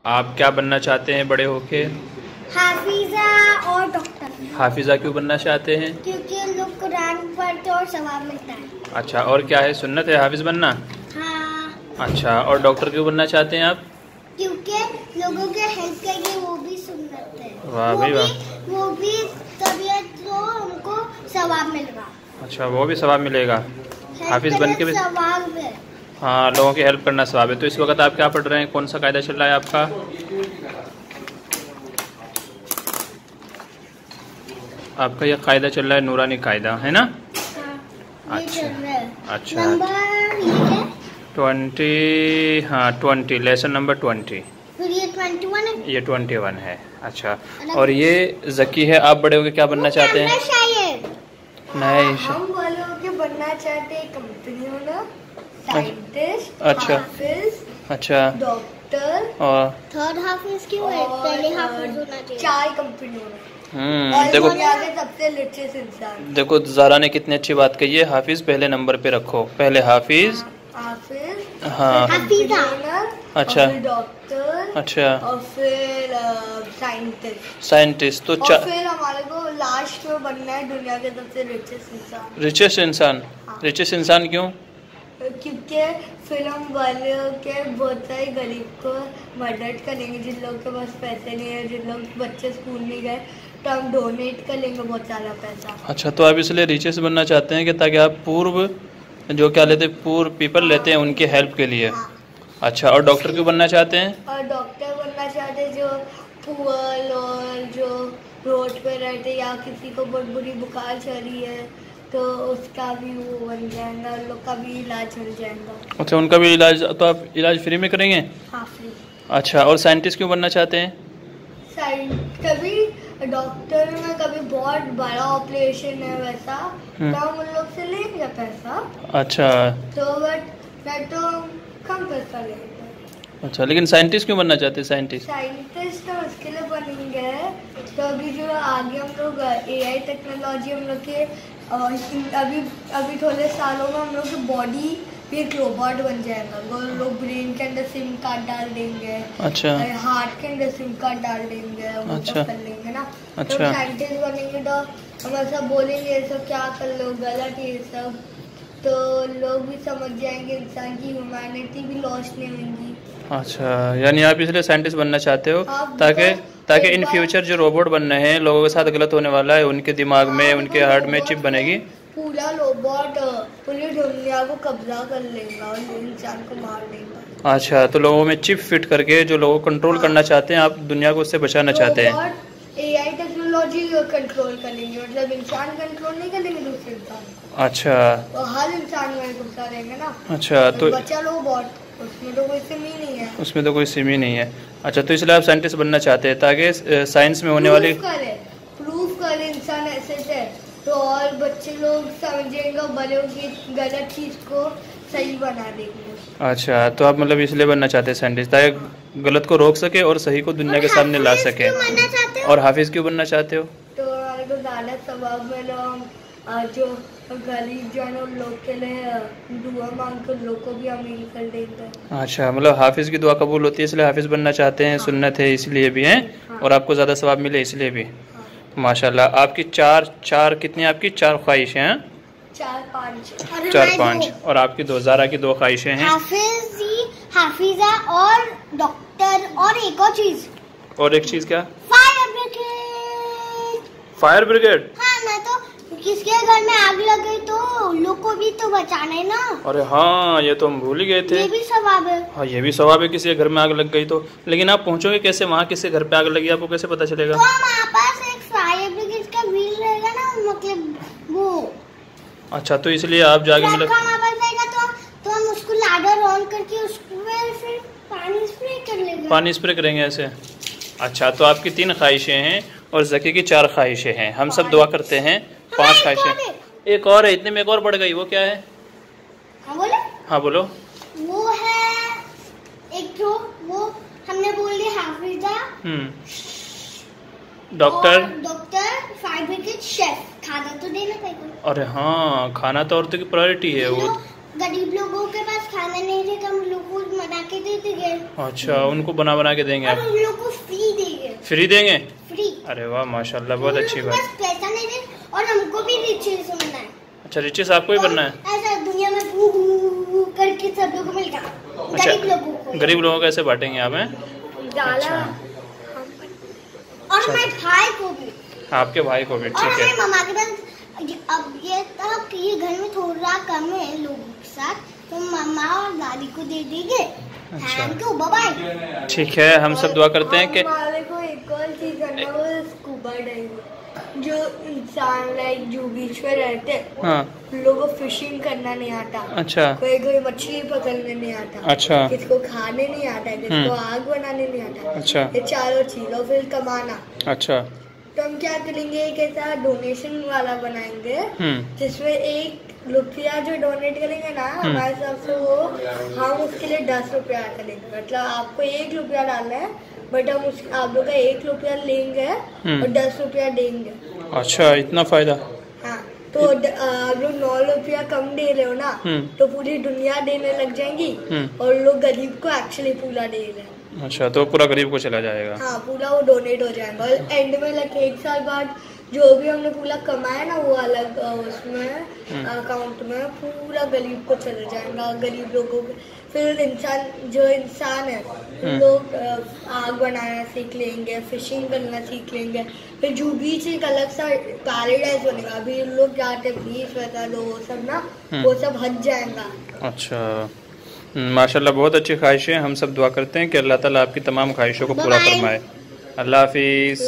आप क्या बनना चाहते हैं बड़े होके? हाफिजा और डॉक्टर। हाफिजा क्यों बनना चाहते हैं? क्योंकि लोग कुरान पढ़ते और सवाब मिलता है। अच्छा, और क्या है, सुन्नत है हाफिज बनना? हाँ। अच्छा, और डॉक्टर क्यों बनना चाहते हैं आप? क्योंकि लोगों के हेल्प करेंगे, वो भी सुन्नत है। वाह भाई वाह। वो भी तबीयत तो उनको सवाब मिलेगा। अच्छा, वो भी सवाब मिलेगा हाफिज बन के भी? सवाब है। हाँ, लोगों की हेल्प करना सवाब है। तो इस वक्त आप क्या पढ़ रहे हैं, कौन सा कायदा चल रहा है आपका? आपका ये कायदा चल रहा है नूरानी कायदा, है ना? हाँ, अच्छा अच्छा। नंबर ये है 20। हाँ 20, लेसन नंबर 20। फिर ये 21 है। ये 21 है। अच्छा, और ये जकी है, आप बड़े होके क्या बनना चाहते हैं? शायद नहीं, हम बड़े होके बनना चाहते हैं कंपनी ओनर, साइंटिस्ट, अच्छा हाफिज, अच्छा, डॉक्टर, और थर्ड हाफिज क्यों है? पहले हाफिज होना चाहिए। चार कंपनी ओनर। देखो सबसे रिचेस्ट इंसान। देखो ज़ारा ने कितनी अच्छी बात कही है। हाफिज पहले नंबर पे रखो, पहले हाफिज। हाफिज, हाँ हाफिजा, अच्छा डॉक्टर, अच्छा, और फिर साइंटिस्ट। तो फिर हमारे को लास्ट में बनना है दुनिया के सबसे रिचेस्ट इंसान। रिचेस्ट इंसान? हाँ। रिचेस्ट इंसान क्यों? क्योंकि फिर हम वाले के बहुत सारे गरीब को मदद करेंगे, जिन लोगों के पास पैसे नहीं है, जिन लोग बच्चे स्कूल नहीं गए, तो हम डोनेट करेंगे बहुत सारा पैसा। अच्छा, तो आप इसलिए रिचेस्ट बनना चाहते हैं कि ताकि आप पूर्व जो क्या लेते, पूर्व पीपल लेते हैं उनके हेल्प के लिए। हाँ। अच्छा, और डॉक्टर क्यों बनना चाहते हैं? और डॉक्टर बनना चाहते हैं जो पुअर और जो रोड पे रहते, या किसी को बहुत बुरी बुखार चल रही है तो उसका भी वो बन जाएगा, उन लोग का भी इलाज मिल जाएगा। अच्छा, उनका भी इलाज, तो आप इलाज फ्री में करेंगे? हाँ, फ्री। अच्छा, और साइंटिस्ट क्यों बनना चाहते हैं? कभी डॉक्टर में कभी बहुत बड़ा ऑपरेशन है वैसा, तो हम उन लोग से लेंगे पैसा। अच्छा तो बट मैं तो कम पैसा लेंगे। अच्छा, लेकिन साइंटिस्ट क्यों बनना चाहते हैं? साइंटिस्ट तो उसके लिए बनेंगे, तो अभी जो आगे हम लोग AI टेक्नोलॉजी हम लोग के अभी थोड़े सालों में हम लोग की बॉडी भी एक रोबोट बन जाएगा। वो लोग ब्रेन के अंदर सिम कार्ड डाल देंगे, अच्छा, हार्ट के अंदर सिम कार्ड डाल देंगे, वो अच्छा, कर लेंगे ना। अच्छा, तो साइंटिस्ट बनेंगे तो हम ऐसा बोलेंगे ये सब क्या कर लो, गलत है ये सब, तो लोग भी समझ जाएंगे, इंसान की ह्यूमैनिटी भी लॉस नहीं होगी। अच्छा, यानी आप इसलिए साइंटिस्ट बनना चाहते हो ताकि इन फ्यूचर जो रोबोट बन रहे हैं, लोगों के साथ गलत होने वाला है, उनके दिमाग में, उनके हार्ट में चिप बनेगी, पूरा रोबोट पूरी दुनिया को कब्जा कर लेगा और इंसान को मार देगा। अच्छा, तो लोगों में चिप फिट करके जो लोगों को कंट्रोल करना चाहते हैं, आप दुनिया को उससे बचाना चाहते हैं? AI टेक्नोलॉजी कंट्रोल करेंगे, मतलब इंसान कंट्रोल नहीं करेंगे दूसरे इंसान को। अच्छा, तो हर इंसान में गुस्सा रहेंगे ना। अच्छा, तो बचा रोबोट, उसमें तो कोई सिम ही नहीं है। उसमें तो कोई सिम ही नहीं है। अच्छा, तो इसलिए आप साइंटिस्ट बनना चाहते हैं ताकि साइंस में होने वाली प्रूफ करे इंसान ऐसे है, तो और बच्चे लोग समझेंगे, बड़े की गलत चीज को सही बना देंगे। अच्छा, तो आप मतलब इसलिए बनना चाहते हैं साइंटिस्ट ताकि गलत को रोक सके और सही को दुनिया के सामने ला सके। और हाफिज क्यों बनना चाहते हो? तो हमारे को ज़्यादा सवाब मिला, जो गरीब जन उन लोग के लिए दुआ मांग कर लोग को भी अमीर कर देंगे। अच्छा, मतलब हाफिज की दुआ कबूल होती है इसलिए हाफिज बनना चाहते हैं। हाँ। सुन्नत है इसलिए भी हैं। हाँ। और आपको ज़्यादा सवाब मिले इसलिए भी। हाँ। माशाल्लाह, आपकी चार कितनी, आपकी 4 ख्वाहिशें हैं? 4-5 और आपकी 2 ज़ारा की 2 ख्वाहिशें हैं। हाफिजा और डॉक्टर, और एक और चीज। और एक चीज क्या? Fire brigade. Fire brigade? हाँ, मैं तो किसके घर में आग लग गई तो लोग को भी तो बचाना है ना। अरे हाँ, ये तो हम भूल ही गए थे। ये भी सवाब है। हाँ, ये भी सवाब है किसी के घर में आग लग गई तो। लेकिन आप पहुँचोगे कैसे वहाँ? किसके घर पे आग लगी आपको कैसे पता चलेगा? तो हमारे पास एक फायर ब्रिगेड का व्हील रहेगा ना, मतलब वो। अच्छा, तो इसलिए आप जाके मतलब तो हम उसको लाडर ऑन करके उसको फिर पानी स्प्रे कर लेंगे। पानी स्प्रे करेंगे ऐसे? अच्छा, तो आपकी 3 ख्वाहिशें हैं और जकी की 4 ख्वाहिशें हैं। हम सब दुआ करते हैं 5 ख्वाहिशें। एक और है, इतने में एक और बढ़ गई, वो क्या है? हाँ बोले? हाँ बोलो। वो है एक जो वो हमने बोल दिया Hafiza, doctor, fire brigade, chef. खाना तो देना पड़ेगा। अरे हाँ, खाना तो औरतों की प्रायोरिटी है वो। गरीब लोगों के पास खाना नहीं थे तो हम लोग को बना के दे देंगे। अच्छा, उनको बना के देंगे आप? और उन लोग को फ्री देंगे। फ्री देंगे? फ्री। अरे वाह माशाल्लाह, बहुत अच्छी बात। पैसा नहीं दे और हमको भी रिचेस बनना है। अच्छा, रिचेस आपको ही बनना है? ऐसा दुनिया में भू भू करके सब लोगों को मिलेगा। अच्छा, गरीब लोगों को। गरीब लोगों को ऐसे बांटेंगे आप हैं? अच्छा। और हमारे भाई को भी। आपके भाई को भी? ठीक है। मामा के पास अब ये घर में थोड़ा कम है लोगों के साथ, तो मामा और दादी को दे देंगे। अच्छा, ठीक है। हम सब दुआ करते हैं कि हमारे को एक और चीज करना है, वो स्कूबा डाइविंग। जो इंसान लाइक जो बीच में रहते हैं, हाँ, लोगों को फिशिंग करना नहीं आता। अच्छा, कोई मछली पकड़ने नहीं आता। अच्छा, किसको खाने नहीं आता, किसको आग बनाने नहीं आता। अच्छा, ये चारों चीजों फिर कमाना। अच्छा, तो हम क्या करेंगे, एक ऐसा डोनेशन वाला बनाएंगे जिसमें 1 रुपया जो डोनेट करेंगे ना हमारे हिसाब से, वो हम उसके लिए 10 रुपया करेंगे। मतलब आपको 1 रुपया डालना है, बट हम आप लोग का 1 रुपया लेंगे और 10 रुपया देंगे। अच्छा, इतना फायदा? हाँ, तो आप लोग 9 रुपया कम दे रहे हो ना, तो पूरी दुनिया देने लग जाएंगी और लोग गरीब को एक्चुअली पूरा दे रहे हैं। अच्छा, तो पूरा गरीब को चला जाएगा? हाँ, पूरा वो डोनेट हो जाएगा और एंड में लगे 1 साल बाद जो भी हमने पूरा कमाया ना, वो अलग उसमें अकाउंट में पूरा गरीब को चला जाएगा। गरीब लोगों को फिर इंसान है, लोग आग बनाना सीख लेंगे, फिशिंग करना सीख लेंगे। फिर जो बीच एक अलग सा पैराडाइज बनेगा। अभी लोग जाते बीच में वो सब ना, वो सब हट जाएगा। अच्छा, माशाल्लाह, बहुत अच्छी ख्वाहिशें। हम सब दुआ करते हैं कि अल्लाह ताला आपकी तमाम ख्वाहिशों को पूरा फरमाए। अल्लाह हाफिज़।